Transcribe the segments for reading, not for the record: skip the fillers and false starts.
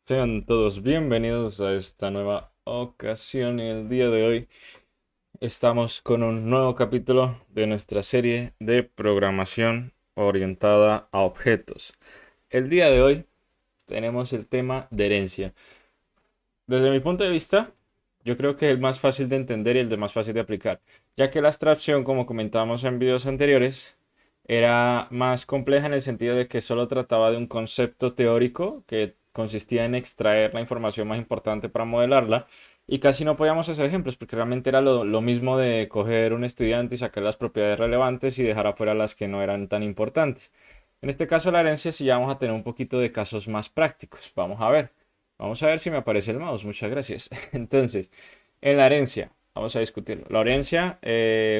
Sean todos bienvenidos a esta nueva ocasión y el día de hoy estamos con un nuevo capítulo de nuestra serie de programación orientada a objetos. El día de hoy tenemos el tema de herencia. Desde mi punto de vista, yo creo que es el más fácil de entender y el de más fácil de aplicar, ya que la abstracción, como comentábamos en videos anteriores, era más compleja en el sentido de que solo trataba de un concepto teórico que consistía en extraer la información más importante para modelarla y casi no podíamos hacer ejemplos porque realmente era lo mismo de coger un estudiante y sacar las propiedades relevantes y dejar afuera las que no eran tan importantes. En este caso la herencia sí ya vamos a tener un poquito de casos más prácticos. Vamos a ver. Vamos a ver si me aparece el mouse. Muchas gracias. Entonces, en la herencia, vamos a discutirlo. La herencia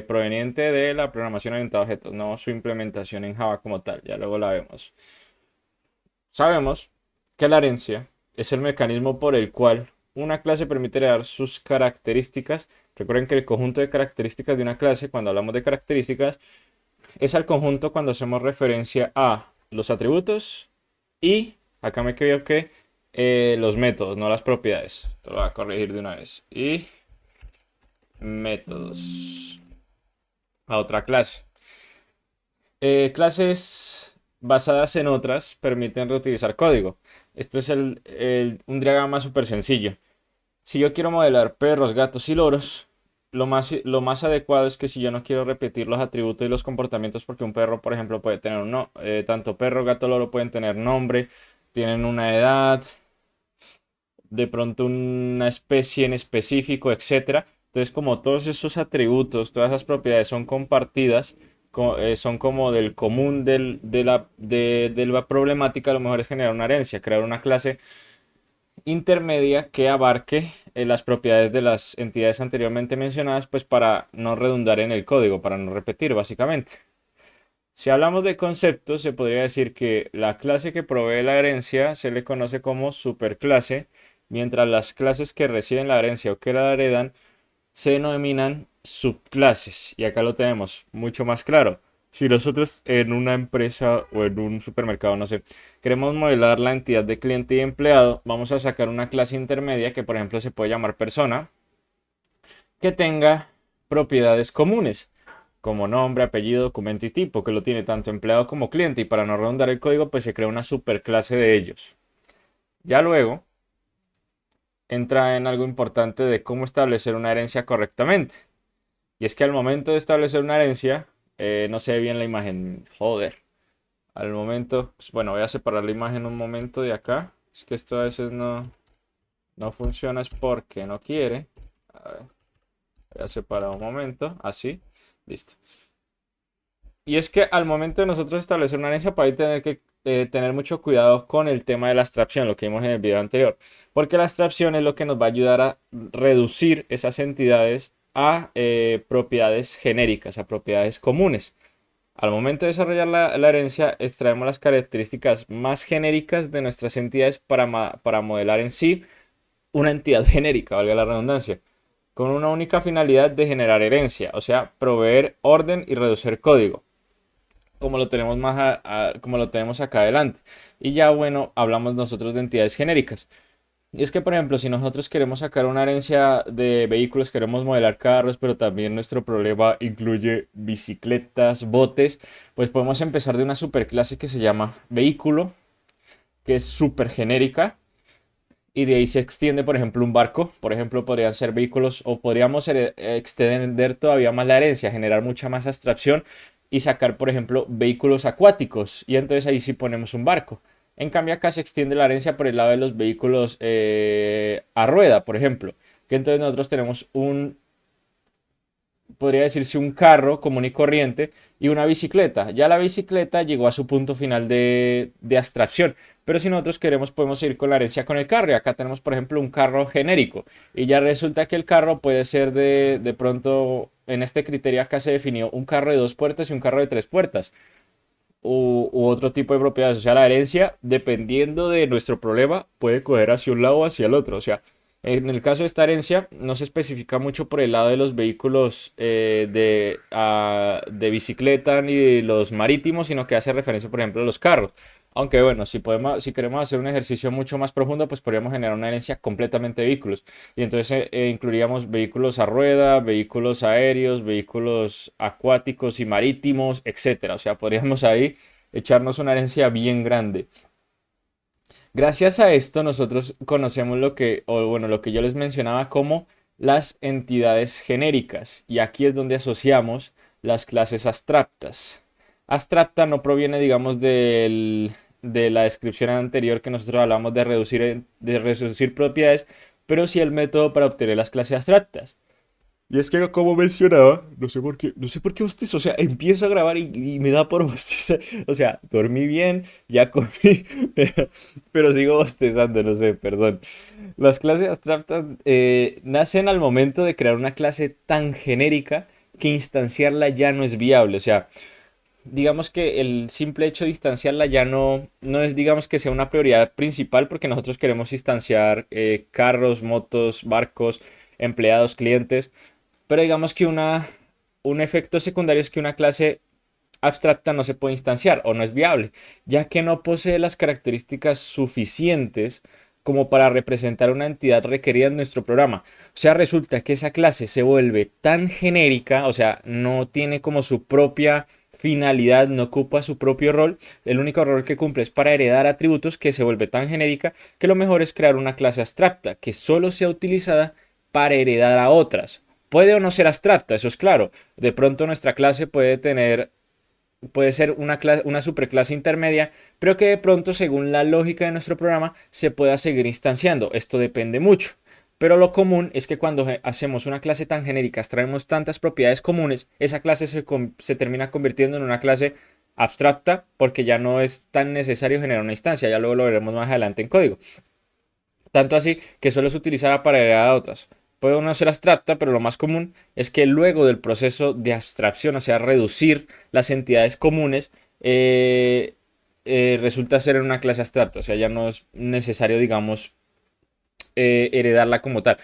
proveniente de la programación orientada a objetos, no su implementación en Java como tal. Ya luego la vemos. Sabemos que la herencia es el mecanismo por el cual una clase permite heredar sus características. Recuerden que el conjunto de características de una clase, cuando hablamos de características, es al conjunto cuando hacemos referencia a los atributos y, acá me creo que los métodos, no las propiedades. Te lo voy a corregir de una vez. Y métodos a otra clase. Clases basadas en otras permiten reutilizar código. Esto es un diagrama súper sencillo. Si yo quiero modelar perros, gatos y loros, lo más adecuado es que si yo no quiero repetir los atributos y los comportamientos, porque un perro, por ejemplo, puede tener tanto perro, gato, loro pueden tener nombre, tienen una edad, de pronto una especie en específico, etcétera. Entonces, como todos esos atributos, todas esas propiedades son compartidas, son como del común de la problemática, lo mejor es generar una herencia, crear una clase intermedia que abarque las propiedades de las entidades anteriormente mencionadas, pues para no redundar en el código, para no repetir básicamente. Si hablamos de conceptos, se podría decir que la clase que provee la herencia se le conoce como superclase, mientras las clases que reciben la herencia o que la heredan se denominan subclases. Y acá lo tenemos mucho más claro. Si nosotros en una empresa o en un supermercado, no sé, queremos modelar la entidad de cliente y empleado, vamos a sacar una clase intermedia que por ejemplo se puede llamar persona, que tenga propiedades comunes como nombre, apellido, documento y tipo, que lo tiene tanto empleado como cliente, y para no redundar el código, pues se crea una superclase de ellos. Ya luego entra en algo importante de cómo establecer una herencia correctamente. Y es que al momento de establecer una herencia, no se ve bien la imagen. Joder. Al momento, pues, bueno, voy a separar la imagen un momento de acá. Es que esto a veces no funciona, es porque no quiere. A ver, voy a separar un momento, así, listo. Y es que al momento de nosotros establecer una herencia, para ahí tener que tener mucho cuidado con el tema de la abstracción, lo que vimos en el video anterior. Porque la abstracción es lo que nos va a ayudar a reducir esas entidades a propiedades genéricas, a propiedades comunes. Al momento de desarrollar la herencia, extraemos las características más genéricas de nuestras entidades para modelar en sí una entidad genérica, valga la redundancia, con una única finalidad de generar herencia, o sea, proveer orden y reducir código como lo tenemos como lo tenemos acá adelante. Y ya bueno, hablamos nosotros de entidades genéricas. Y es que, por ejemplo, si nosotros queremos sacar una herencia de vehículos, queremos modelar carros, pero también nuestro problema incluye bicicletas, botes, pues podemos empezar de una superclase que se llama vehículo, que es súper genérica. Y de ahí se extiende, por ejemplo, un barco. Por ejemplo, podrían ser vehículos o podríamos extender todavía más la herencia, generar mucha más abstracción y sacar, por ejemplo, vehículos acuáticos. Y entonces ahí sí ponemos un barco. En cambio, acá se extiende la herencia por el lado de los vehículos a rueda, por ejemplo. Que entonces nosotros tenemos podría decirse un carro común y corriente y una bicicleta. Ya la bicicleta llegó a su punto final de abstracción. Pero si nosotros queremos podemos ir con la herencia con el carro. Y acá tenemos por ejemplo un carro genérico. Y ya resulta que el carro puede ser de pronto, en este criterio acá se definió un carro de dos puertas y un carro de tres puertas. U otro tipo de propiedades. O sea, la herencia, dependiendo de nuestro problema, puede coger hacia un lado o hacia el otro. O sea, En el caso de esta herencia, no se especifica mucho por el lado de los vehículos de bicicleta ni de los marítimos, sino que hace referencia, por ejemplo, a los carros. Aunque bueno, si queremos hacer un ejercicio mucho más profundo, pues podríamos generar una herencia completamente de vehículos. Y entonces incluiríamos vehículos a rueda, vehículos aéreos, vehículos acuáticos y marítimos, etcétera. O sea, podríamos ahí echarnos una herencia bien grande. Gracias a esto nosotros conocemos lo que, o bueno, lo que yo les mencionaba como las entidades genéricas. Y aquí es donde asociamos las clases abstractas. Abstracta no proviene, digamos, de la descripción anterior que nosotros hablamos de reducir propiedades, pero sí el método para obtener las clases abstractas. Y es que como mencionaba, no sé por qué bostezo, o sea, empiezo a grabar y me da por bostezar, o sea, dormí bien, ya comí, pero sigo bostezando, no sé, perdón. Las clases abstractas nacen al momento de crear una clase tan genérica que instanciarla ya no es viable, o sea, digamos que el simple hecho de instanciarla ya no es, digamos que sea una prioridad principal porque nosotros queremos instanciar carros, motos, barcos, empleados, clientes. Pero digamos que un efecto secundario es que una clase abstracta no se puede instanciar o no es viable, ya que no posee las características suficientes como para representar una entidad requerida en nuestro programa. O sea, resulta que esa clase se vuelve tan genérica, o sea, no tiene como su propia finalidad, no ocupa su propio rol. El único rol que cumple es para heredar atributos, que se vuelve tan genérica que lo mejor es crear una clase abstracta que solo sea utilizada para heredar a otras. Puede o no ser abstracta, eso es claro. De pronto nuestra clase puede ser una superclase intermedia, pero que de pronto, según la lógica de nuestro programa, se pueda seguir instanciando. Esto depende mucho. Pero lo común es que cuando hacemos una clase tan genérica, extraemos tantas propiedades comunes, esa clase se termina convirtiendo en una clase abstracta porque ya no es tan necesario generar una instancia. Ya luego lo veremos más adelante en código. Tanto así que solo se utilizará para heredar a otras. Puede no ser abstracta, pero lo más común es que luego del proceso de abstracción, o sea, reducir las entidades comunes, resulta ser en una clase abstracta. O sea, ya no es necesario, digamos, heredarla como tal.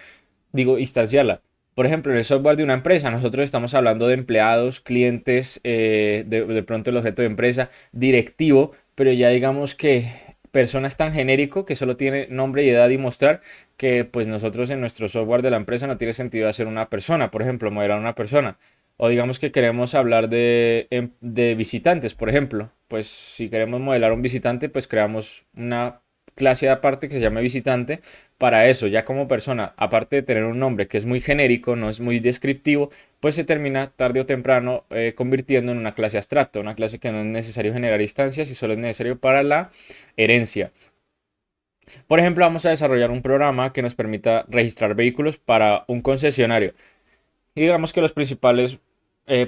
Digo, instanciarla. Por ejemplo, en el software de una empresa, nosotros estamos hablando de empleados, clientes, de pronto el objeto de empresa, directivo, pero ya digamos que personas tan genérico que solo tiene nombre y edad y mostrar que pues nosotros en nuestro software de la empresa no tiene sentido hacer una persona, por ejemplo, modelar una persona. O digamos que queremos hablar de visitantes, por ejemplo. Pues si queremos modelar un visitante, pues creamos una clase aparte que se llame visitante para eso, ya como persona, aparte de tener un nombre que es muy genérico, no es muy descriptivo, pues se termina tarde o temprano convirtiendo en una clase abstracta, una clase que no es necesario generar instancias y solo es necesario para la herencia. Por ejemplo, vamos a desarrollar un programa que nos permita registrar vehículos para un concesionario. Y digamos que los principales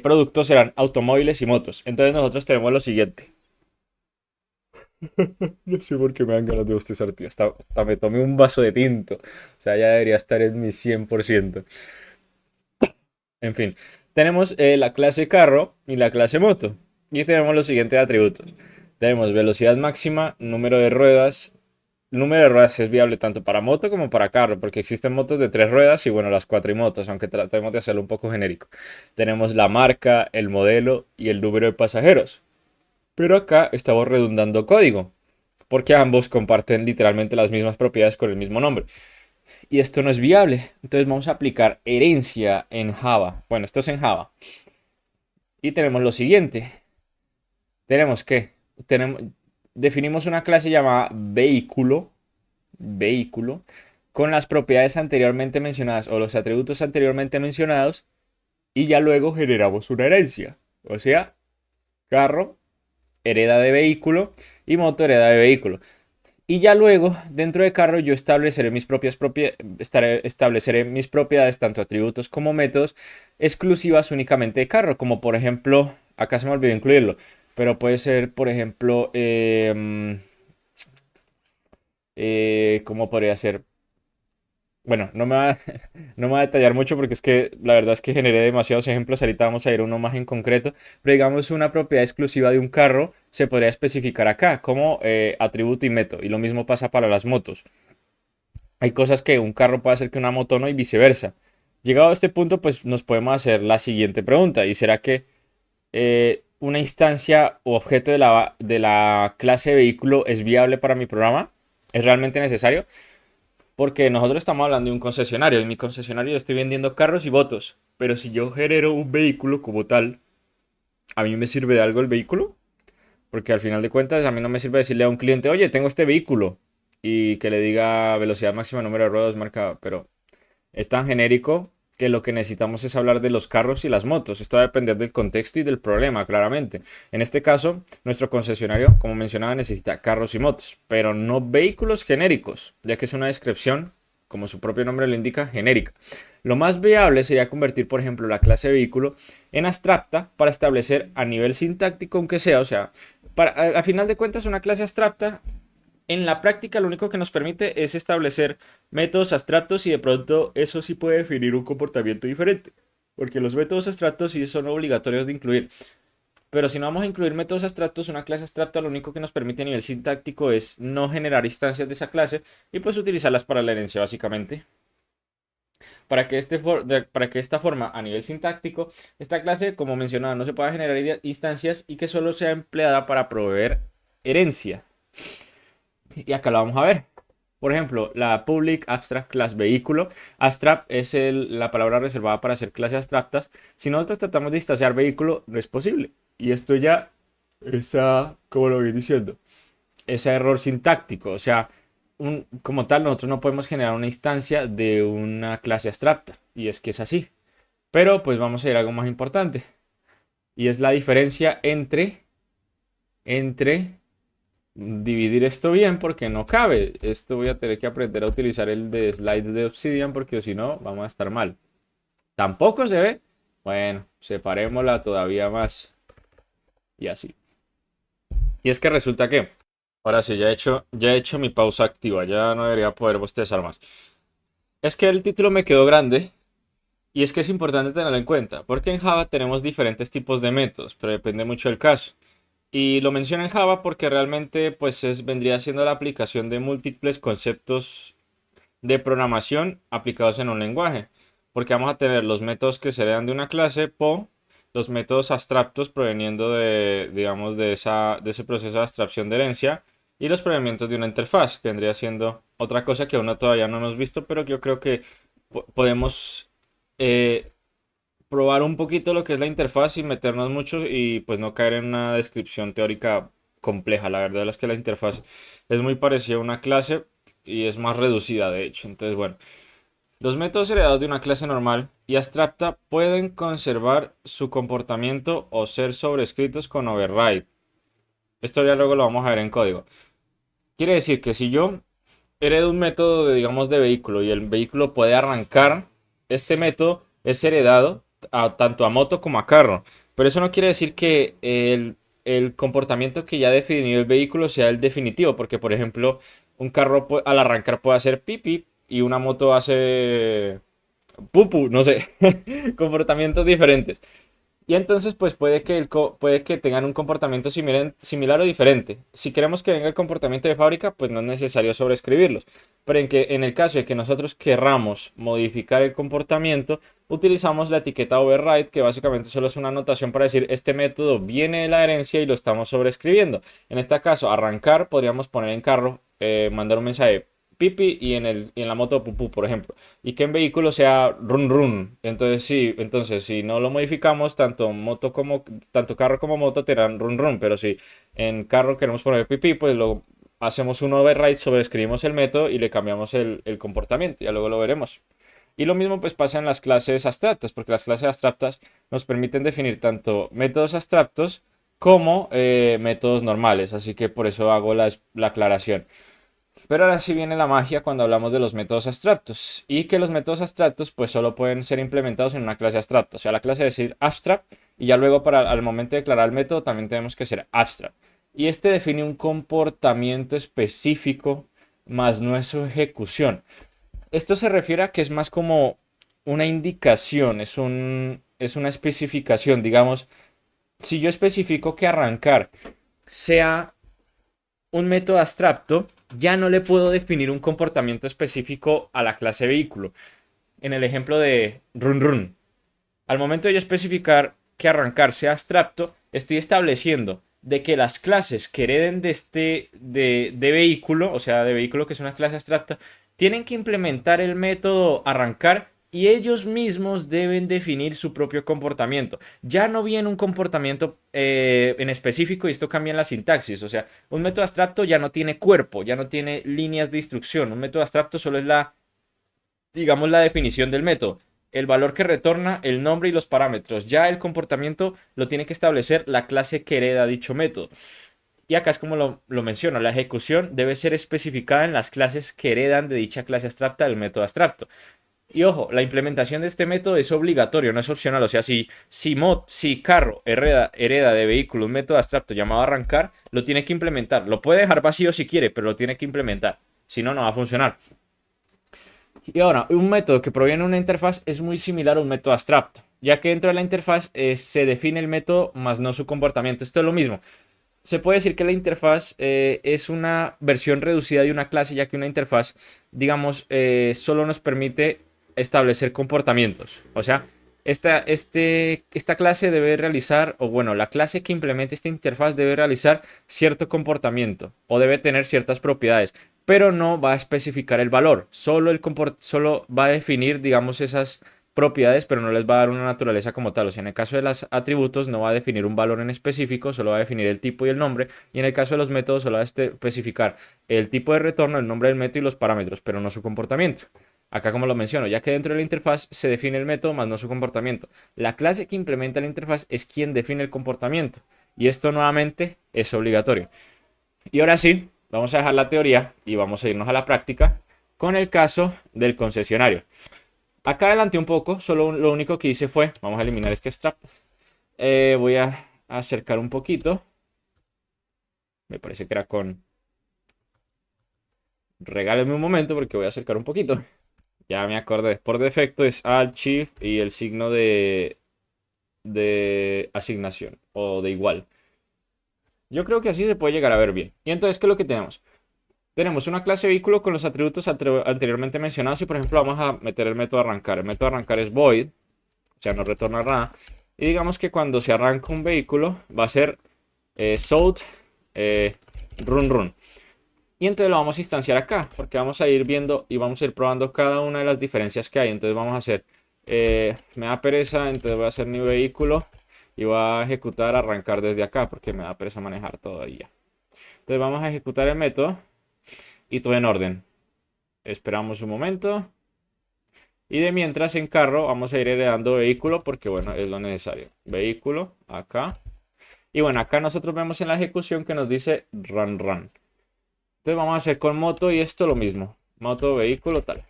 productos serán automóviles y motos. Entonces nosotros tenemos lo siguiente. No sé por qué me dan ganas de bostezar, tío. Hasta me tomé un vaso de tinto. O sea, ya debería estar en mi 100%. En fin, tenemos la clase carro y la clase moto. Y tenemos los siguientes atributos. Tenemos velocidad máxima, número de ruedas. El número de ruedas es viable tanto para moto como para carro, porque existen motos de tres ruedas y bueno, las cuatrimotos, aunque tratemos de hacerlo un poco genérico. Tenemos la marca, el modelo y el número de pasajeros. Pero acá estamos redundando código, porque ambos comparten literalmente las mismas propiedades con el mismo nombre. Y esto no es viable. Entonces vamos a aplicar herencia en Java. Bueno, esto es en Java. Y tenemos lo siguiente. Tenemos que tenemos, definimos una clase llamada vehículo, con las propiedades anteriormente mencionadas o los atributos anteriormente mencionados. Y ya luego generamos una herencia. O sea, carro hereda de vehículo y moto hereda de vehículo. Y ya luego, dentro de carro, yo estableceré mis propiedades, tanto atributos como métodos, exclusivas únicamente de carro. Como por ejemplo, acá se me olvidó incluirlo, pero puede ser, por ejemplo, ¿cómo podría ser? Bueno, no me va a detallar mucho porque es que la verdad es que generé demasiados ejemplos. Ahorita vamos a ir a uno más en concreto. Pero digamos, una propiedad exclusiva de un carro se podría especificar acá como atributo y método. Y lo mismo pasa para las motos. Hay cosas que un carro puede hacer que una moto no y viceversa. Llegado a este punto, pues nos podemos hacer la siguiente pregunta. ¿Y será que una instancia o objeto de la clase vehículo es viable para mi programa? ¿Es realmente necesario? Porque nosotros estamos hablando de un concesionario. En mi concesionario yo estoy vendiendo carros y motos. Pero si yo genero un vehículo como tal, ¿a mí me sirve de algo el vehículo? Porque al final de cuentas a mí no me sirve decirle a un cliente, oye, tengo este vehículo. Y que le diga velocidad máxima, número de ruedas, marca. Pero es tan genérico que lo que necesitamos es hablar de los carros y las motos. Esto va a depender del contexto y del problema, claramente. En este caso, nuestro concesionario, como mencionaba, necesita carros y motos, pero no vehículos genéricos, ya que es una descripción, como su propio nombre lo indica, genérica. Lo más viable sería convertir, por ejemplo, la clase de vehículo en abstracta para establecer a nivel sintáctico, aunque sea, o sea, a final de cuentas, una clase abstracta en la práctica lo único que nos permite es establecer métodos abstractos y de pronto eso sí puede definir un comportamiento diferente. Porque los métodos abstractos sí son obligatorios de incluir. Pero si no vamos a incluir métodos abstractos, una clase abstracta lo único que nos permite a nivel sintáctico es no generar instancias de esa clase y pues utilizarlas para la herencia básicamente. Para que esta forma a nivel sintáctico, esta clase, como mencionaba, no se pueda generar instancias y que solo sea empleada para proveer herencia. Y acá lo vamos a ver. Por ejemplo, la Public Abstract Class Vehículo. Abstract es la palabra reservada para hacer clases abstractas. Si nosotros tratamos de instanciar vehículo, no es posible. Y esto ya como lo voy diciendo, ese error sintáctico. O sea, como tal, nosotros no podemos generar una instancia de una clase abstracta. Y es que es así. Pero pues vamos a ir a algo más importante. Y es la diferencia entre dividir esto bien porque no cabe. Esto voy a tener que aprender a utilizar el de slide de Obsidian porque si no vamos a estar mal. Tampoco se ve. Bueno, separémosla todavía más. Y así. Y es que resulta que, ahora sí, ya he hecho mi pausa activa. Ya no debería poder bostezar más. Es que el título me quedó grande. Y es que es importante tenerlo en cuenta. Porque en Java tenemos diferentes tipos de métodos. Pero depende mucho del caso. Y lo menciono en Java porque realmente pues vendría siendo la aplicación de múltiples conceptos de programación aplicados en un lenguaje. Porque vamos a tener los métodos que se heredan de una clase, los métodos abstractos proveniendo de, digamos, de ese proceso de abstracción de herencia, y los provenientes de una interfaz, que vendría siendo otra cosa que aún todavía no hemos visto, pero yo creo que podemos eh, probar un poquito lo que es la interfaz y meternos mucho y pues no caer en una descripción teórica compleja. La verdad es que la interfaz es muy parecida a una clase y es más reducida de hecho. Entonces, bueno, los métodos heredados de una clase normal y abstracta pueden conservar su comportamiento o ser sobrescritos con override. Esto ya luego lo vamos a ver en código. Quiere decir que si yo heredo un método de, digamos, de vehículo y el vehículo puede arrancar, este método es heredado tanto a moto como a carro. Pero eso no quiere decir que el comportamiento que ya ha definido el vehículo sea el definitivo, porque por ejemplo, un carro al arrancar puede hacer pipi y una moto hace pupu, no sé, comportamientos diferentes. Y entonces, pues puede que tengan un comportamiento similar o diferente. Si queremos que venga el comportamiento de fábrica, pues no es necesario sobreescribirlos. Pero en el caso de que nosotros querramos modificar el comportamiento, utilizamos la etiqueta override, que básicamente solo es una anotación para decir este método viene de la herencia y lo estamos sobreescribiendo. En este caso, arrancar, podríamos poner en carro, mandar un mensaje pipi y en la moto pupú, por ejemplo, y que en vehículo sea run run. Entonces sí, entonces si no lo modificamos, tanto carro como moto tendrán run run, pero si en carro queremos poner pipí, pues lo hacemos un override, sobreescribimos el método y le cambiamos el comportamiento, ya luego lo veremos. Y lo mismo pues pasa en las clases abstractas, porque las clases abstractas nos permiten definir tanto métodos abstractos como métodos normales, así que por eso hago la aclaración. Pero ahora sí viene la magia cuando hablamos de los métodos abstractos y que los métodos abstractos pues solo pueden ser implementados en una clase abstracta. O sea, la clase decir abstract y ya luego para al momento de declarar el método también tenemos que ser abstract. Y este define un comportamiento específico más no es su ejecución. Esto se refiere a que es más como una indicación, es una especificación. Digamos, si yo especifico que arrancar sea un método abstracto, ya no le puedo definir un comportamiento específico a la clase vehículo. En el ejemplo de run run, al momento de yo especificar que arrancar sea abstracto, estoy estableciendo de que las clases que hereden de vehículo, o sea, de vehículo que es una clase abstracta, tienen que implementar el método arrancar y ellos mismos deben definir su propio comportamiento. Ya no viene un comportamiento en específico y esto cambia en la sintaxis. O sea, un método abstracto ya no tiene cuerpo, ya no tiene líneas de instrucción. Un método abstracto solo es digamos, la definición del método, el valor que retorna, el nombre y los parámetros. Ya el comportamiento lo tiene que establecer la clase que hereda dicho método. Y acá es como lo menciono, la ejecución debe ser especificada en las clases que heredan de dicha clase abstracta del método abstracto. Y ojo, la implementación de este método es obligatorio, no es opcional. O sea, si carro hereda de vehículo un método abstracto llamado arrancar, lo tiene que implementar. Lo puede dejar vacío si quiere, pero lo tiene que implementar. Si no, no va a funcionar. Y ahora, un método que proviene de una interfaz es muy similar a un método abstracto, ya que dentro de la interfaz se define el método más no su comportamiento. Esto es lo mismo. Se puede decir que la interfaz es una versión reducida de una clase, ya que una interfaz, digamos, solo nos permite establecer comportamientos. O sea, esta clase debe realizar, o bueno, la clase que implemente esta interfaz debe realizar cierto comportamiento o debe tener ciertas propiedades, pero no va a especificar el valor. Solo va a definir, digamos, esas propiedades, pero no les va a dar una naturaleza como tal. O sea, en el caso de los atributos no va a definir un valor en específico, solo va a definir el tipo y el nombre. Y en el caso de los métodos solo va a especificar el tipo de retorno, el nombre del método y los parámetros, pero no su comportamiento. Acá como lo menciono, ya que dentro de la interfaz se define el método más no su comportamiento. La clase que implementa la interfaz es quien define el comportamiento. Y esto nuevamente es obligatorio. Y ahora sí, vamos a dejar la teoría y vamos a irnos a la práctica con el caso del concesionario. Acá adelanté un poco, solo lo único que hice fue, vamos a eliminar este strap. Voy a acercar un poquito. Me parece que era con... Regáleme un momento porque voy a acercar un poquito. Ya me acordé. Por defecto es Alt Shift y el signo de asignación o de igual. Yo creo que así se puede llegar a ver bien. Y entonces, ¿qué es lo que tenemos? Tenemos una clase vehículo con los atributos anteriormente mencionados y por ejemplo vamos a meter el método arrancar. El método arrancar es void, o sea, no retorna nada. Y digamos que cuando se arranca un vehículo va a ser sold run run. Y entonces lo vamos a instanciar acá, porque vamos a ir viendo y vamos a ir probando cada una de las diferencias que hay. Entonces vamos a hacer, me da pereza, entonces voy a hacer new vehículo y voy a ejecutar arrancar desde acá, porque me da pereza manejar todo ahí ya. Entonces vamos a ejecutar el método y todo en orden. Esperamos un momento. Y de mientras en carro vamos a ir heredando vehículo porque bueno, es lo necesario. Vehículo, acá. Y bueno, acá nosotros vemos en la ejecución que nos dice run run. Entonces vamos a hacer con moto y esto lo mismo. Moto, vehículo, tal.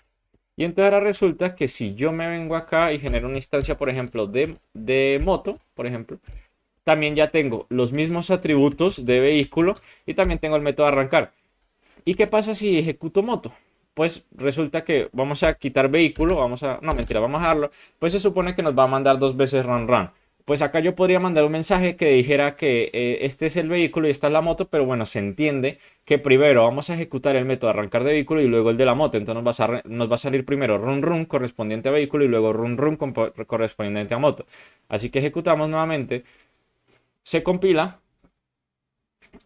Y entonces ahora resulta que si yo me vengo acá y genero una instancia, por ejemplo, de moto, por ejemplo, también ya tengo los mismos atributos de vehículo y también tengo el método arrancar. ¿Y qué pasa si ejecuto moto? Pues resulta que vamos a quitar vehículo, no mentira, vamos a darlo, pues se supone que nos va a mandar dos veces run run. Pues acá yo podría mandar un mensaje que dijera que este es el vehículo y esta es la moto, pero bueno, se entiende que primero vamos a ejecutar el método arrancar de vehículo y luego el de la moto. Entonces nos va a salir primero run run correspondiente a vehículo y luego run run correspondiente a moto. Así que ejecutamos nuevamente, se compila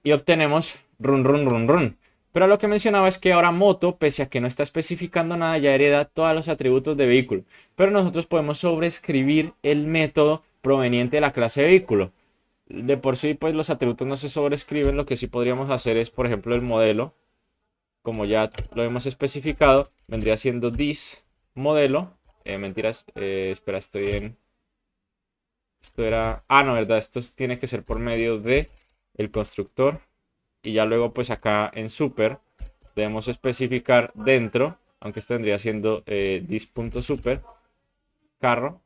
y obtenemos run run run run. Pero lo que mencionaba es que ahora moto, pese a que no está especificando nada, ya hereda todos los atributos de vehículo. Pero nosotros podemos sobreescribir el método proveniente de la clase vehículo. De por sí, pues los atributos no se sobrescriben. Lo que sí podríamos hacer es, por ejemplo, el modelo. Como ya lo hemos especificado, vendría siendo this modelo. Mentiras, espera, estoy en... Esto era... Ah, no, verdad, esto tiene que ser por medio de el constructor. Y ya luego pues acá en super debemos especificar dentro, aunque esto vendría siendo this.super carro,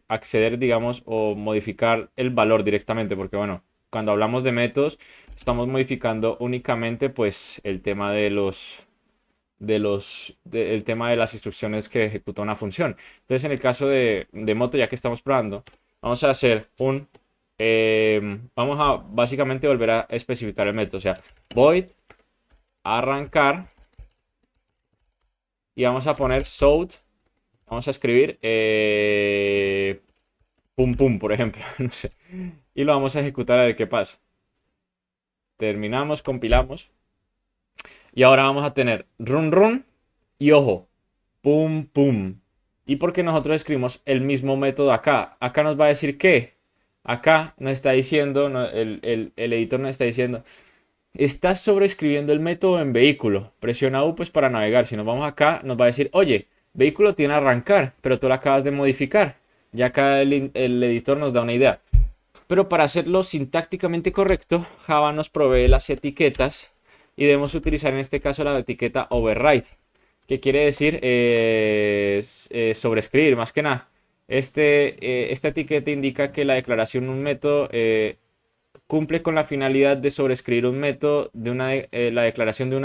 acceder digamos o modificar el valor directamente, porque bueno, cuando hablamos de métodos estamos modificando únicamente pues el tema el tema de las instrucciones que ejecuta una función. Entonces en el caso de moto, ya que estamos probando, vamos a hacer vamos a básicamente volver a especificar el método, o sea, void arrancar y vamos a poner south. Vamos a escribir pum pum, por ejemplo, no sé. Y lo vamos a ejecutar a ver qué pasa. Terminamos, compilamos. Y ahora vamos a tener run run y ojo, pum pum. Y porque nosotros escribimos el mismo método acá. Acá nos va a decir que. Acá nos está diciendo, el editor nos está diciendo, estás sobreescribiendo el método en vehículo. Presiona U pues para navegar. Si nos vamos acá, nos va a decir, oye, vehículo tiene arrancar, pero tú lo acabas de modificar. Ya acá el editor nos da una idea. Pero para hacerlo sintácticamente correcto, Java nos provee las etiquetas y debemos utilizar en este caso la etiqueta override, que quiere decir sobreescribir, más que nada. Esta etiqueta indica que la declaración de un método cumple con la finalidad de sobreescribir un método la declaración de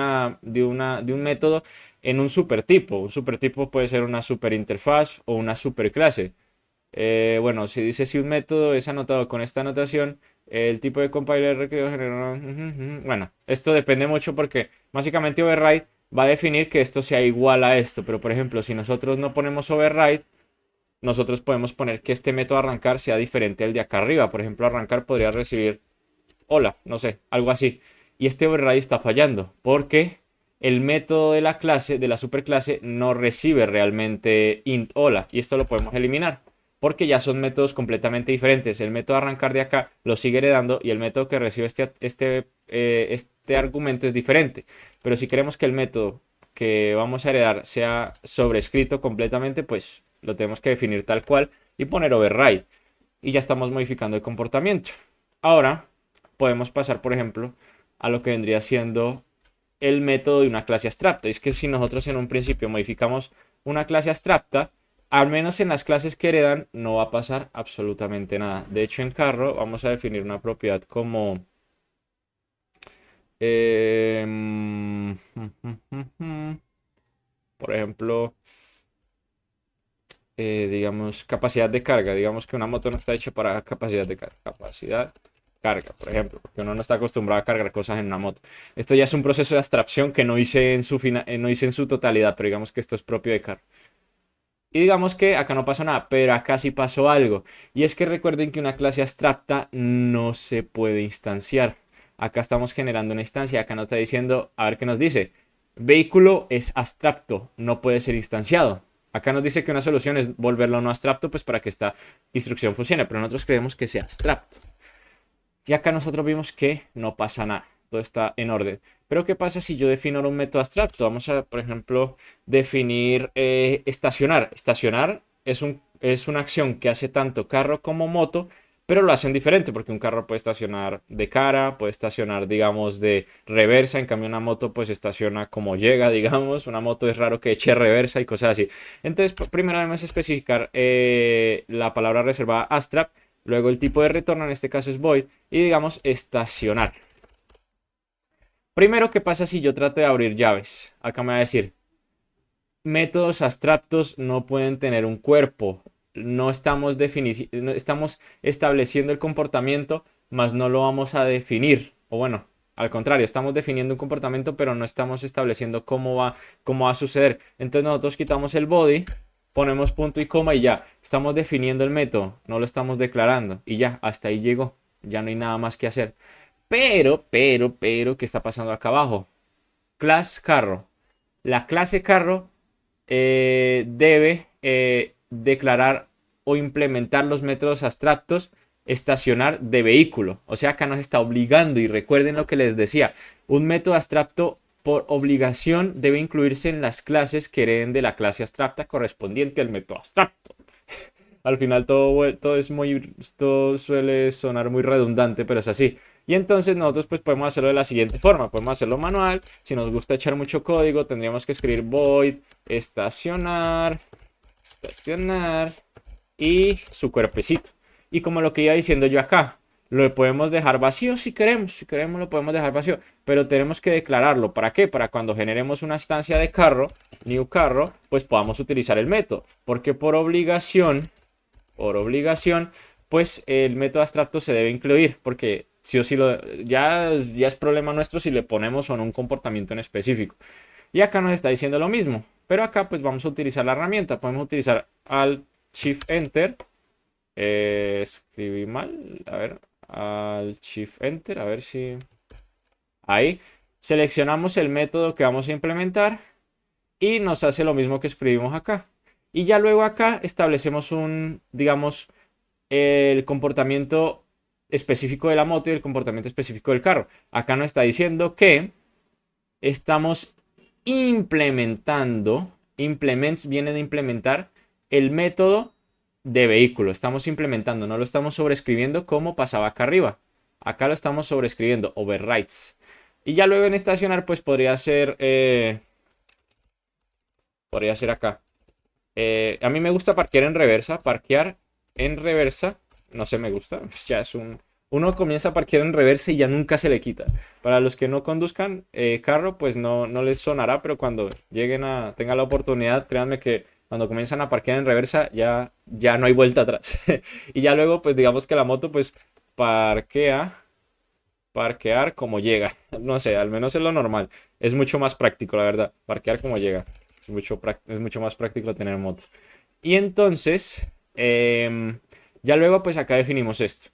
un método en un supertipo. Un supertipo puede ser una superinterfaz o una superclase. Bueno, si dice si un método es anotado con esta anotación, el tipo de compiler requerido generar. Bueno, esto depende mucho porque básicamente override va a definir que esto sea igual a esto. Pero por ejemplo, si nosotros no ponemos override, nosotros podemos poner que este método arrancar sea diferente al de acá arriba. Por ejemplo, arrancar podría recibir hola, no sé, algo así. Y este override está fallando porque el método de la clase, de la superclase, no recibe realmente int hola. Y esto lo podemos eliminar porque ya son métodos completamente diferentes. El método arrancar de acá lo sigue heredando y el método que recibe este argumento es diferente. Pero si queremos que el método que vamos a heredar sea sobrescrito completamente, pues lo tenemos que definir tal cual y poner override. Y ya estamos modificando el comportamiento. Ahora podemos pasar, por ejemplo, a lo que vendría siendo el método de una clase abstracta. Es que si nosotros en un principio modificamos una clase abstracta, al menos en las clases que heredan no va a pasar absolutamente nada. De hecho, en carro vamos a definir una propiedad como por ejemplo, digamos, capacidad de carga. Digamos que una moto no está hecha para capacidad de carga. Capacidad carga, por ejemplo, porque uno no está acostumbrado a cargar cosas en una moto. Esto ya es un proceso de abstracción que no hice no hice en su totalidad, pero digamos que esto es propio de carro. Y digamos que acá no pasó nada, pero acá sí pasó algo. Y es que recuerden que una clase abstracta no se puede instanciar. Acá estamos generando una instancia, acá nos está diciendo, a ver qué nos dice. Vehículo es abstracto, no puede ser instanciado. Acá nos dice que una solución es volverlo no abstracto, pues para que esta instrucción funcione, pero nosotros creemos que sea abstracto. Y acá nosotros vimos que no pasa nada, todo está en orden. Pero ¿qué pasa si yo defino un método abstracto? Vamos a, por ejemplo, definir estacionar. Estacionar es una acción que hace tanto carro como moto, pero lo hacen diferente porque un carro puede estacionar de cara, puede estacionar, digamos, de reversa. En cambio, una moto pues estaciona como llega, digamos. Una moto es raro que eche reversa y cosas así. Entonces, primero debemos especificar la palabra reservada abstract. Luego el tipo de retorno, en este caso es void, y digamos estacionar. Primero, ¿qué pasa si yo trato de abrir llaves? Acá me va a decir, métodos abstractos no pueden tener un cuerpo. No estamos estableciendo el comportamiento, mas no lo vamos a definir. O bueno, al contrario, estamos definiendo un comportamiento, pero no estamos estableciendo cómo va a suceder. Entonces nosotros quitamos el body, ponemos punto y coma y ya. Estamos definiendo el método, no lo estamos declarando. Y ya, hasta ahí llegó. Ya no hay nada más que hacer. Pero, ¿qué está pasando acá abajo? Class carro. La clase carro debe declarar o implementar los métodos abstractos estacionar de vehículo. O sea, acá nos está obligando, y recuerden lo que les decía, un método abstracto por obligación debe incluirse en las clases que hereden de la clase abstracta correspondiente al método abstracto. Al final todo suele sonar muy redundante, pero es así. Y entonces nosotros pues podemos hacerlo de la siguiente forma. Podemos hacerlo manual. Si nos gusta echar mucho código, tendríamos que escribir void estacionar y su cuerpecito. Y como lo que iba diciendo yo acá, lo podemos dejar vacío si queremos. Si queremos lo podemos dejar vacío. Pero tenemos que declararlo. ¿Para qué? Para cuando generemos una instancia de carro, new carro, pues podamos utilizar el método. Porque por obligación, pues el método abstracto se debe incluir. Porque sí o sí ya es problema nuestro si le ponemos o no un comportamiento en específico. Y acá nos está diciendo lo mismo, pero acá pues vamos a utilizar la herramienta. Podemos utilizar al Shift Enter. Escribí mal, a ver, al Shift Enter, a ver si... Ahí. Seleccionamos el método que vamos a implementar y nos hace lo mismo que escribimos acá. Y ya luego acá establecemos digamos, el comportamiento específico de la moto y el comportamiento específico del carro. Acá nos está diciendo que estamos implementando, implements viene de implementar el método de vehículo. Estamos implementando, no lo estamos sobreescribiendo como pasaba acá arriba. Acá lo estamos sobreescribiendo, overrides. Y ya luego en estacionar, pues podría ser acá. A mí me gusta parquear en reversa. Parquear en reversa, no sé, me gusta. Pues ya es uno comienza a parquear en reversa y ya nunca se le quita. Para los que no conduzcan carro, pues no les sonará, pero cuando tengan la oportunidad, créanme que cuando comienzan a parquear en reversa ya no hay vuelta atrás. Y ya luego, pues digamos que la moto pues parquear como llega. No sé, al menos es lo normal. Es mucho más práctico, la verdad. Parquear como llega. Es mucho más práctico tener moto. Y entonces, ya luego pues acá definimos esto.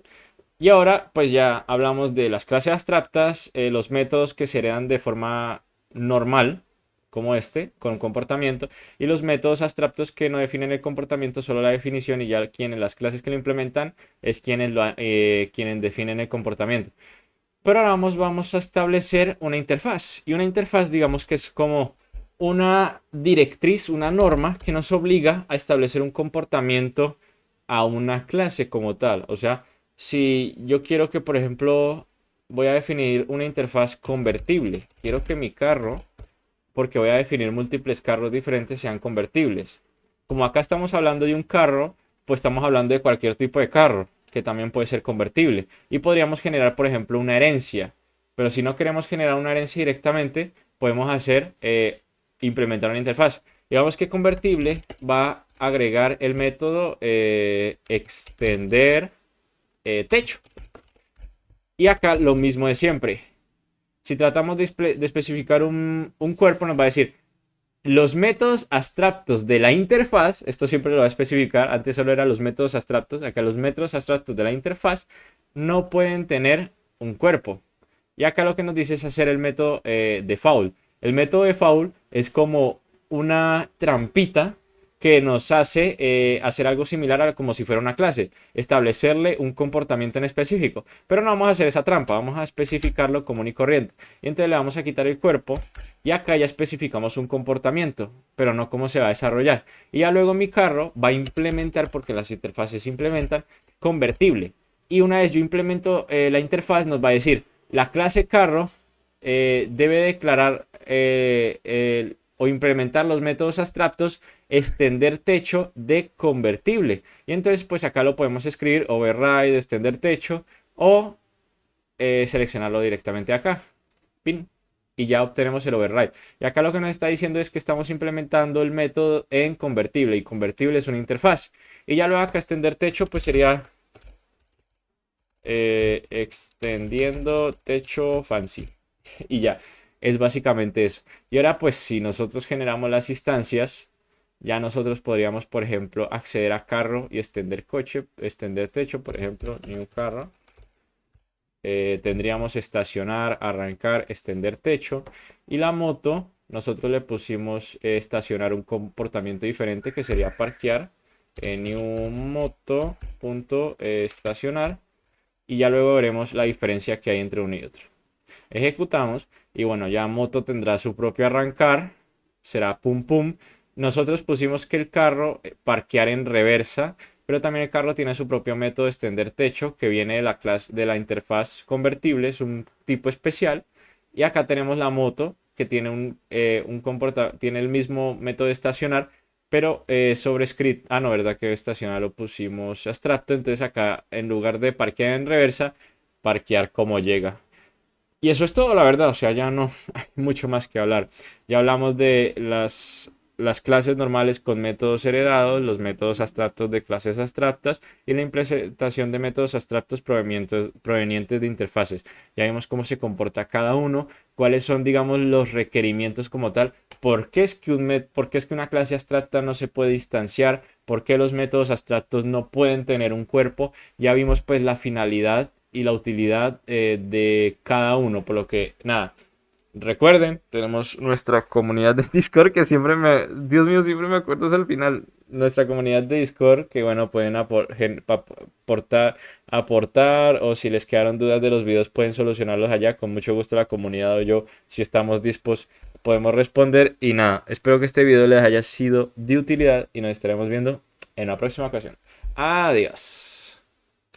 Y ahora pues ya hablamos de las clases abstractas, los métodos que se heredan de forma normal, como este, con comportamiento, y los métodos abstractos que no definen el comportamiento, solo la definición, y ya las clases que lo implementan es quienes definen el comportamiento. Pero ahora vamos a establecer una interfaz. Y una interfaz, digamos que es como una directriz, una norma que nos obliga a establecer un comportamiento a una clase como tal. O sea, si yo quiero que, por ejemplo, voy a definir una interfaz convertible. Quiero que mi carro, porque voy a definir múltiples carros diferentes, sean convertibles. Como acá estamos hablando de un carro, pues estamos hablando de cualquier tipo de carro, que también puede ser convertible. Y podríamos generar, por ejemplo, una herencia. Pero si no queremos generar una herencia directamente, podemos implementar una interfaz. Digamos que convertible va a agregar el método extender techo. Y acá lo mismo de siempre. Si tratamos de especificar un cuerpo, nos va a decir los métodos abstractos de la interfaz. Esto siempre lo va a especificar. Antes solo eran los métodos abstractos. Acá los métodos abstractos de la interfaz no pueden tener un cuerpo. Y acá lo que nos dice es hacer el método default. El método default es como una trampita que nos hace hacer algo similar a como si fuera una clase, establecerle un comportamiento en específico. Pero no vamos a hacer esa trampa, vamos a especificarlo común y corriente. Y entonces le vamos a quitar el cuerpo y acá ya especificamos un comportamiento, pero no cómo se va a desarrollar. Y ya luego mi carro va a implementar, porque las interfaces implementan, convertible. Y una vez yo implemento la interfaz, nos va a decir, la clase carro debe declarar o implementar los métodos abstractos extender techo de convertible. Y entonces pues acá lo podemos escribir override extender techo o seleccionarlo directamente acá. Pin. Y ya obtenemos el override. Y acá lo que nos está diciendo es que estamos implementando el método en convertible. Y convertible es una interfaz. Y ya luego acá extender techo pues sería extendiendo techo fancy. Y ya, es básicamente eso. Y ahora pues si nosotros generamos las instancias, ya nosotros podríamos, por ejemplo, acceder a carro y extender coche, extender techo, por ejemplo, new carro. Tendríamos estacionar, arrancar, extender techo. Y la moto, nosotros le pusimos estacionar un comportamiento diferente que sería parquear. New moto punto estacionar. Y ya luego veremos la diferencia que hay entre uno y otro. Ejecutamos y bueno, ya moto tendrá su propio arrancar, será pum pum. Nosotros pusimos que el carro parquear en reversa, pero también el carro tiene su propio método de extender techo que viene de la clase de la interfaz convertible, es un tipo especial. Y acá tenemos la moto que tiene tiene el mismo método de estacionar, pero sobre script, no, verdad que estacionar lo pusimos abstracto, entonces acá en lugar de parquear en reversa, parquear como llega. Y eso es todo, la verdad, o sea, ya no hay mucho más que hablar. Ya hablamos de las clases normales con métodos heredados, los métodos abstractos de clases abstractas y la implementación de métodos abstractos provenientes de interfaces. Ya vimos cómo se comporta cada uno, cuáles son, digamos, los requerimientos como tal, por qué es que una clase abstracta no se puede instanciar, por qué los métodos abstractos no pueden tener un cuerpo. Ya vimos pues la finalidad y la utilidad de cada uno, por lo que nada. Recuerden, tenemos nuestra comunidad de Discord que siempre Dios mío, siempre me acuerdo hasta el final. Nuestra comunidad de Discord que bueno, pueden aportar o si les quedaron dudas de los videos pueden solucionarlos allá. Con mucho gusto la comunidad o yo, si estamos dispuestos, podemos responder. Y nada, espero que este video les haya sido de utilidad y nos estaremos viendo en la próxima ocasión. Adiós.